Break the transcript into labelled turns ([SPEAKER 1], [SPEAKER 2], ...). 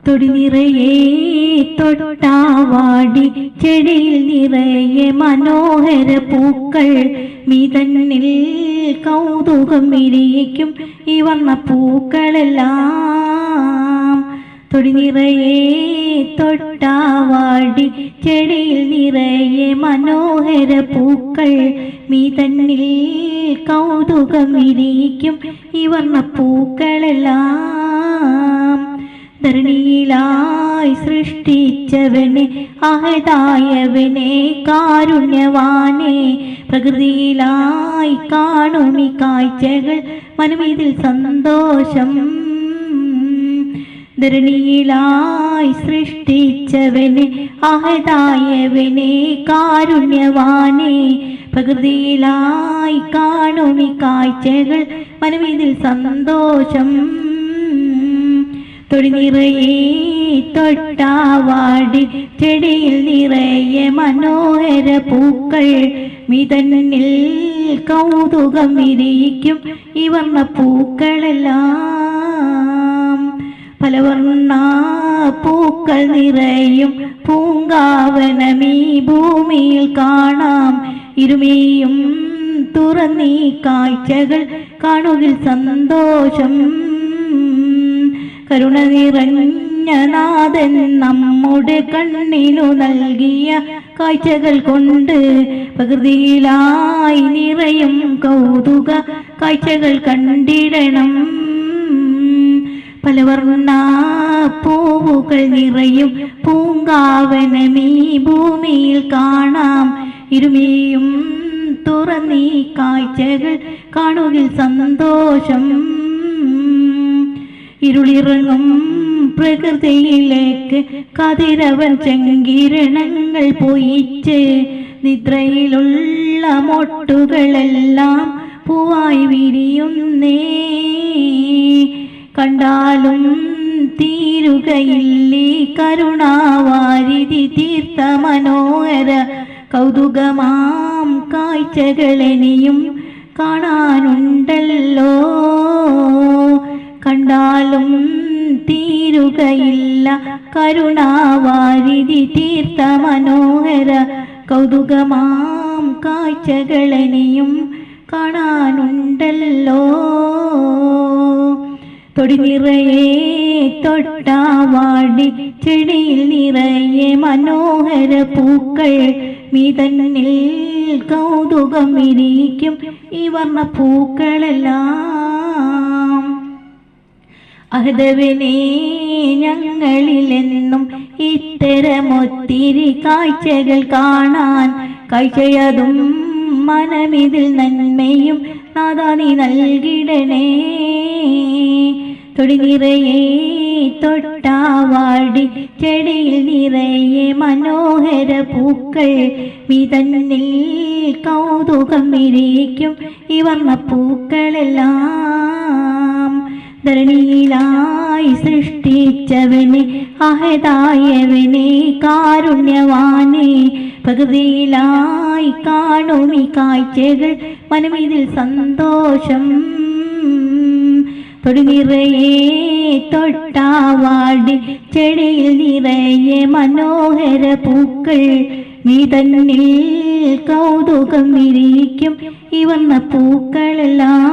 [SPEAKER 1] തൊടി നിറയെ തൊട്ടാവാടി ചെടിയിൽ നിറയെ മനോഹര പൂക്കൾ മീതന്നിൽ കൗതുകം വിരിയിക്കും ഈ വർണ്ണ പൂക്കളെല്ലാം. തൊടി നിറയെ തൊട്ടാവാടി ചെടിയിൽ നിറയെ മനോഹര പൂക്കൾ മീതന്നിൽ കൗതുകം വിരിയിക്കും ഈ വർണ്ണ പൂക്കളെല്ലാം. ധരണിയിലായി സൃഷ്ടിച്ചവനെ അഹദായവനെ കാരുണ്യവാനെ പ്രകൃതിയിലായി കാണും ഈ കാഴ്ചകൾ മനമിതിൽ സന്തോഷം. ധരണിയിലായി സൃഷ്ടിച്ചവനെ അഹദായവനെ കാരുണ്യവാനെ പ്രകൃതിയിലായി കാണും ഈ കാഴ്ചകൾ മനമിതിൽ സന്തോഷം. തൊടി നിറയെ തൊട്ടാവാടി ചെടിയിൽ നിറയെ മനോഹര പൂക്കൾ മീതന്നിൽ കൗതുകം വിരിയിക്കും ഈ വർണ്ണ പൂക്കളെല്ലാം. പലവർണ്ണ പൂക്കൾ നിറയും പൂങ്കാവനമീ ഭൂമിയിൽ കാണാം. ഇരുമേയും തുറന്നീ കാഴ്ചകൾ കാണുകിൽ സന്തോഷം. കരുണ നിറഞ്ഞ നാഥൻ നമ്മുടെ കണ്ണിനു നൽകിയ കാഴ്ചകൾ കൊണ്ട് പ്രകൃതിയിലായി നിറയും കൗതുക കാഴ്ചകൾ കണ്ടിടണം. പലവർണ്ണ പൂവുകൾ നിറയും പൂങ്കാവനമീ ഭൂമിയിൽ കാണാം. ഇരുമേയും തുറന്നീ കാഴ്ചകൾ കാണുകിൽ സന്തോഷം. ഇരുളിറങ്ങും പ്രകൃതിയിലേക്ക് കതിരവൻ ചെങ്കിരണങ്ങൾ പൊയിച്ച് നിദ്രയിലുള്ള മൊട്ടുകളെല്ലാം പൂവായി വിരിയുന്നേ. കണ്ടാലും തീരുകയില്ലേ കരുണാവാരിധി തീർത്ത മനോഹര കൗതുകമാം കാഴ്ചകളെനിയും കാണാനുണ്ടല്ലോ. കണ്ടാലും തീരുകയില്ല കരുണാവാരിധി തീർത്ത മനോഹര കൗതുകമാം കാഴ്ചകളെനിയും കാണാനുണ്ടല്ലോ. തൊടി നിറയെ തൊട്ടാവാടി ചെടിയിൽ നിറയെ മനോഹര പൂക്കൾ മീതന്നിൽ കൗതുകം വിരിയിക്കും ഈ വർണ്ണ പൂക്കളെല്ലാം. അഹദവനെ ഞങ്ങളിലെന്നും ഇത്തരമൊത്തിരി കാഴ്ചകൾ കാണാൻ കാഴ്ചയതും മനമിതിൽ നന്മയും നാഥാ നീ നൽകിടണേ. തൊടി നിറയെ തൊട്ടാവാടി ചെടിയിൽ നിറയെ മനോഹര പൂക്കൾ മീതന്നിൽ കൗതുകം വിരിയിക്കും ഈ വർണ്ണ പൂക്കളെല്ലാം. ധരണിയിലായി സൃഷ്ടിച്ചവനെ അഹദായവനെ കാരുണ്യവാനെ പ്രകൃതിയിലായി കാണും ഈ കാഴ്ചകൾ മനമിതിൽ സന്തോഷം. തൊടി നിറയെ തൊട്ടാവാടി ചെടിയിൽ നിറയെ മനോഹര പൂക്കൾ മീതന്നിൽ കൗതുകം വിരിയിക്കും ഈ വർണ്ണ പൂക്കളെല്ലാം.